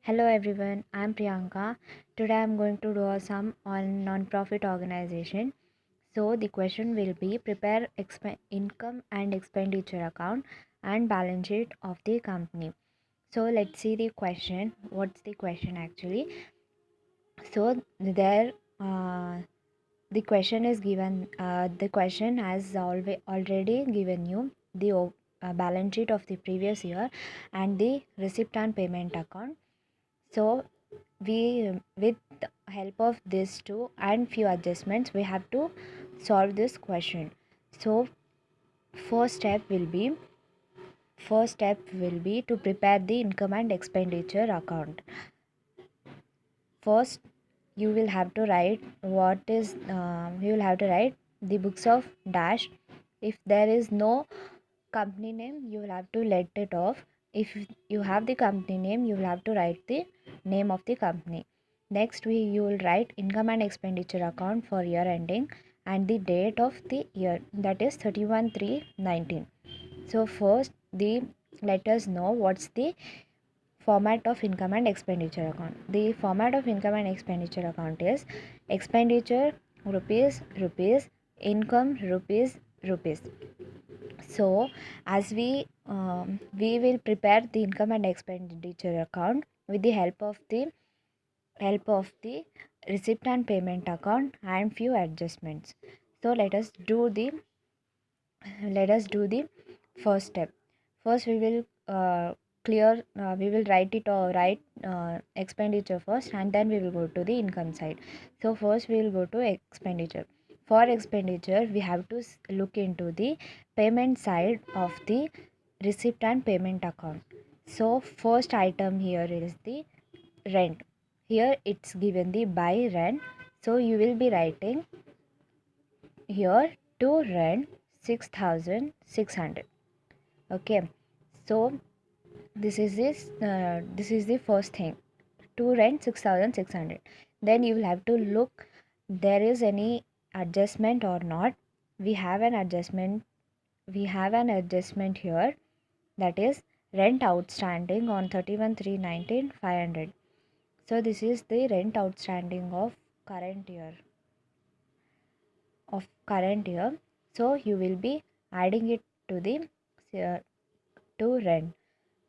Hello everyone, I'm Priyanka. Today I'm going to do a sum on non-profit organization. So the question will be prepare income and expenditure account and balance sheet of the company. So let's see the question. What's the question actually? So there the question is given. The question has already given you the balance sheet of the previous year and the receipt and payment account. So we with the help of these two and few adjustments we have to solve this question. So first step will be to prepare the income and expenditure account. First you will have to write you will have to write the books of dash. If there is no company name you will have to let it off. If you have the company name you will have to write the name of the company. Next you will write income and expenditure account for year ending and the date of the year, that is 31/3/19. So first the let us know what's the format of income and expenditure account. The format of income and expenditure account is expenditure rupees, income rupees. So as we will prepare the income and expenditure account with the help of the receipt and payment account and few adjustments. So let us do the first step. First we will we will write it or write expenditure first and then we will go to the income side. So first we will go to expenditure. For expenditure we have to look into the payment side of the receipt and payment account. So first item here is the rent. Here it's given the by rent. So you will be writing here to rent 6,600. Okay, so this is the first thing, to rent 6,600. Then you will have to look there is any adjustment or not. We have an adjustment here, that is rent outstanding on 31/3/19 500. So this is the rent outstanding of current year So you will be adding it to the uh, to rent.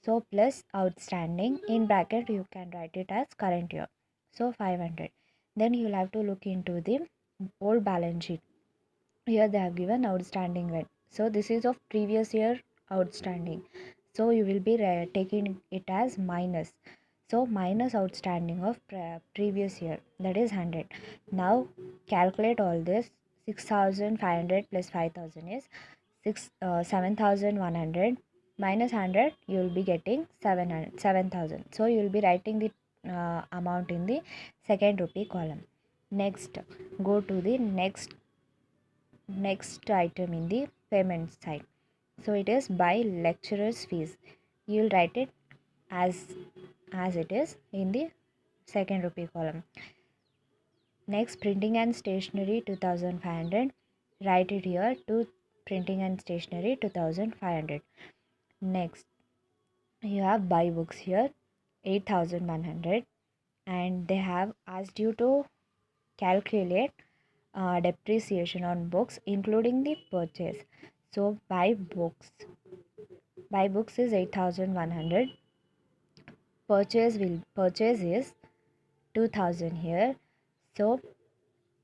So plus outstanding in bracket you can write it as current year. So 500. Then you will have to look into the old balance sheet. Here they have given outstanding rent. So this is of previous year outstanding. So you will be taking it as minus. So minus outstanding of previous year, that is 100. Now calculate all this. 6,500 plus 5,000 is 7,100 minus 100 you will be getting 7,000. So you will be writing the amount in the second rupee column. Next go to the next item in the payment side. So it is by lecturer's fees. You will write it as it is in the second rupee column. Next, printing and stationery 2,500. Write it here to printing and stationery 2,500. Next you have buy books here 8,100, and they have asked you to calculate depreciation on books including the purchase. So buy books is 8,100. Purchase is 2,000 here. So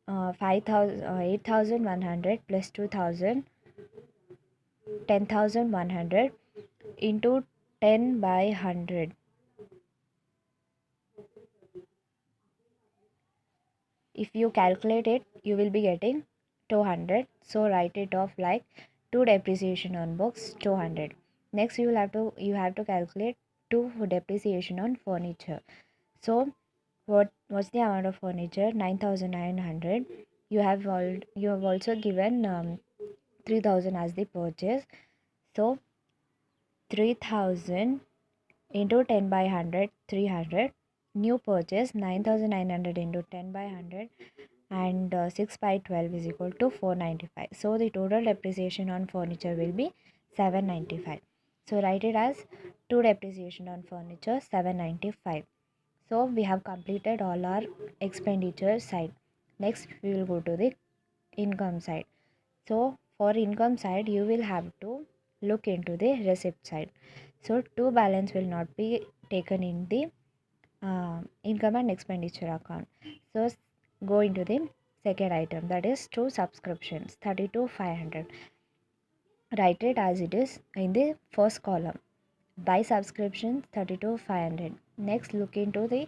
8,100 plus 2,000, 10,100 into 10 by 100. If you calculate it you will be getting 200. So write it off like 2 depreciation on books 200. Next you have to calculate 2 depreciation on furniture. So what's the amount of furniture? 9,900. You have also given 3,000 as the purchase. So 3,000 into 10 by 100 300. New purchase 9,900 into 10 by 100 and 6 by 12 is equal to 495. So the total depreciation on furniture will be 795. So write it as 2 depreciation on furniture 795. So we have completed all our expenditure side. Next we will go to the income side. So for income side you will have to look into the receipt side. So to balance will not be taken in the income and expenditure account. So go into the second item, that is to subscriptions 32,500. Write it as it is in the first column. Buy subscriptions 32,500. Next look into the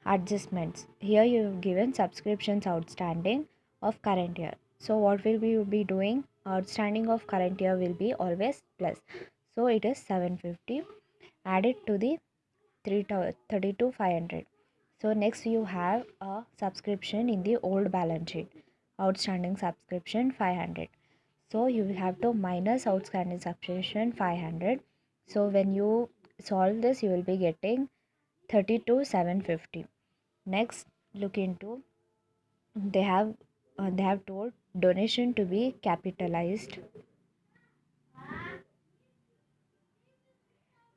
adjustments. Here you have given subscriptions outstanding of current year. So what will we be doing? Outstanding of current year will be always plus. So it is 750. Add it to the 32,500. So next you have a subscription in the old balance sheet. Outstanding subscription 500. So you will have to minus outstanding subscription 500. So when you solve this you will be getting 32,750. Next look into, they have told donation to be capitalized.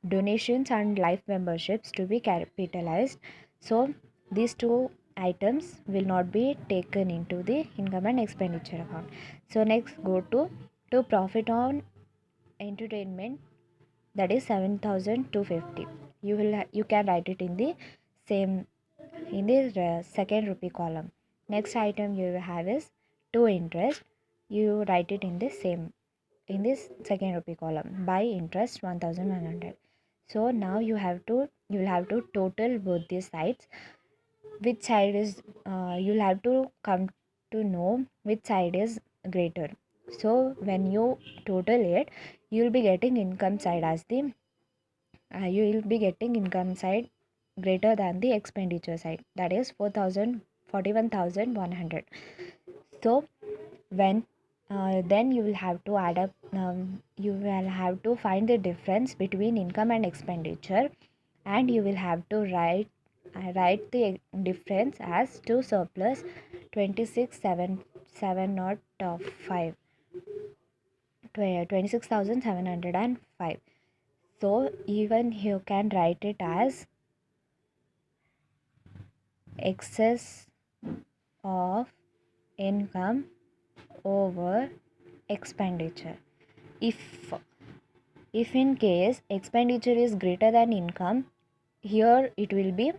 Donations and life memberships to be capitalized. So these two items will not be taken into the income and expenditure account. So next go to profit on entertainment, that is 7,250. You can write it in the same, in the second rupee column. Next item you will have is to interest. You write it in the same, in this second rupee column. By interest 1,100. So now you will have to total both these sides. Which side is you'll have to come to know which side is greater. So when you total it, you will be getting income side as the you will be getting income side greater than the expenditure side, that is 41,100. So when then you will have to add up, you will have to find the difference between income and expenditure, and you will have to write the difference as to surplus 26,705 26,705. So even you can write it as excess of income over expenditure. If in case expenditure is greater than income, here it will be,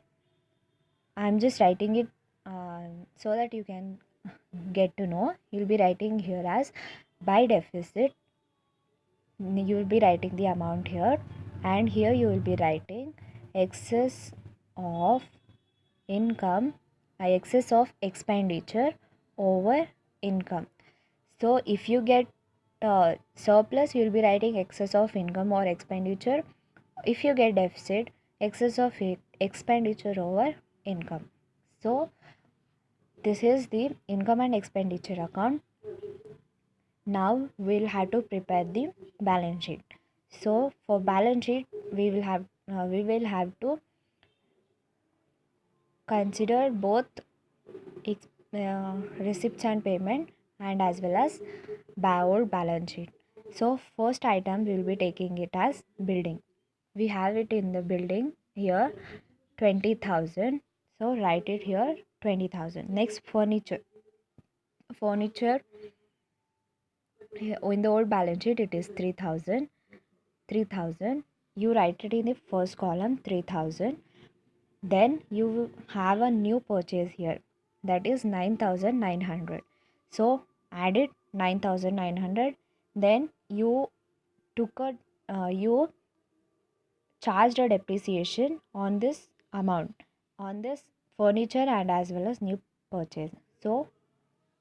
I'm just writing it so that you can get to know. You'll be writing here as by deficit. You will be writing the amount here, and here you will be writing excess of income, excess of expenditure over income. So if you get surplus, you will be writing excess of income or expenditure. If you get deficit, excess of expenditure over income. So this is the income and expenditure account. Now we'll have to prepare the balance sheet. So for balance sheet we will have to consider both receipts and payment, and as well as old balance sheet. So first item we will be taking it as building. We have it in the building here 20,000. So write it here 20,000. Next furniture. Furniture in the old balance sheet it is 3,000. 3,000. You write it in the first column 3,000. Then you have a new purchase here, that is 9,900. So add it 9,900. Then you took a you charged a depreciation on this amount, on this furniture and as well as new purchase. So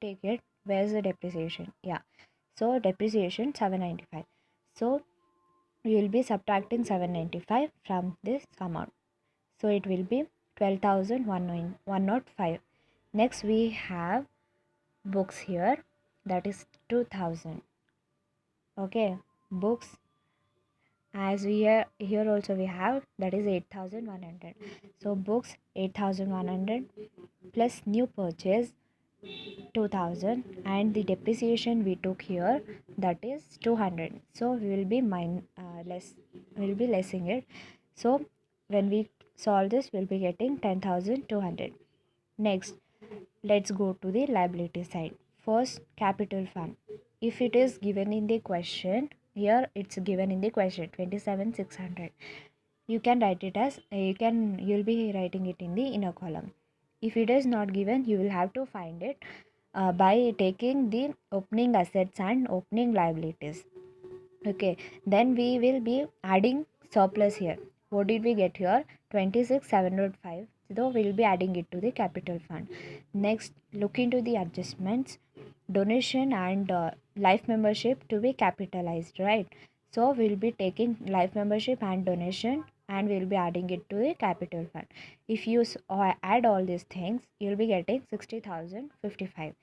take it, where's the depreciation? Yeah, so depreciation 795. So you will be subtracting 795 from this amount. So it will be 12,105. Next we have books here, that is 2,000. Okay, books, as we here also we have, that is 8,100. So books 8,100 plus new purchase 2,000, and the depreciation we took here, that is 200. So we will be lessing it. So when we solve this, we'll be getting 10,200. Next, let's go to the liability side. First, capital fund. If it is given in the question, here it's given in the question 27,600. You can write it as you'll be writing it in the inner column. If it is not given, you will have to find it by taking the opening assets and opening liabilities. Okay, then we will be adding surplus here. What did we get here? 26,705. So we'll be adding it to the capital fund. Next, look into the adjustments, donation and life membership to be capitalized, right? So we'll be taking life membership and donation and we'll be adding it to the capital fund. If you add all these things, you'll be getting 60,055.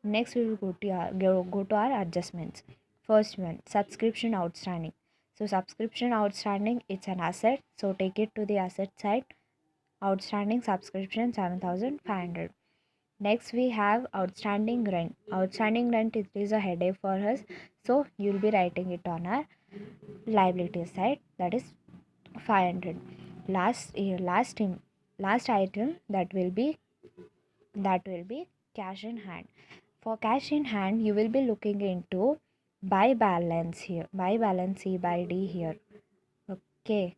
Next, we will go to our adjustments. First one, subscription outstanding. So subscription outstanding, it's an asset. So take it to the asset side. Outstanding subscription 7,500. Next we have outstanding rent. Outstanding rent, it is a headache for us. So you'll be writing it on our liability side. That is 500. Last item that will be cash in hand. For cash in hand, you will be looking into buy balance here, buy balance C by D here. Okay,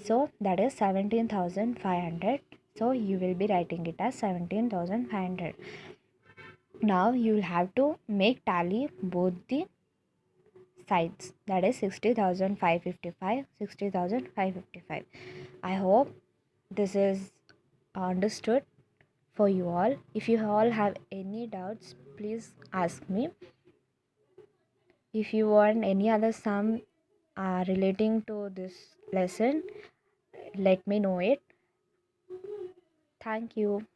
so that is 17,500. So you will be writing it as 17,500. Now you will have to make tally both the sides, that is 60,555, 60,555. I hope this is understood for you all. If you all have any doubts, please ask me. If you want any other sum relating to this lesson, let me know it. Thank you.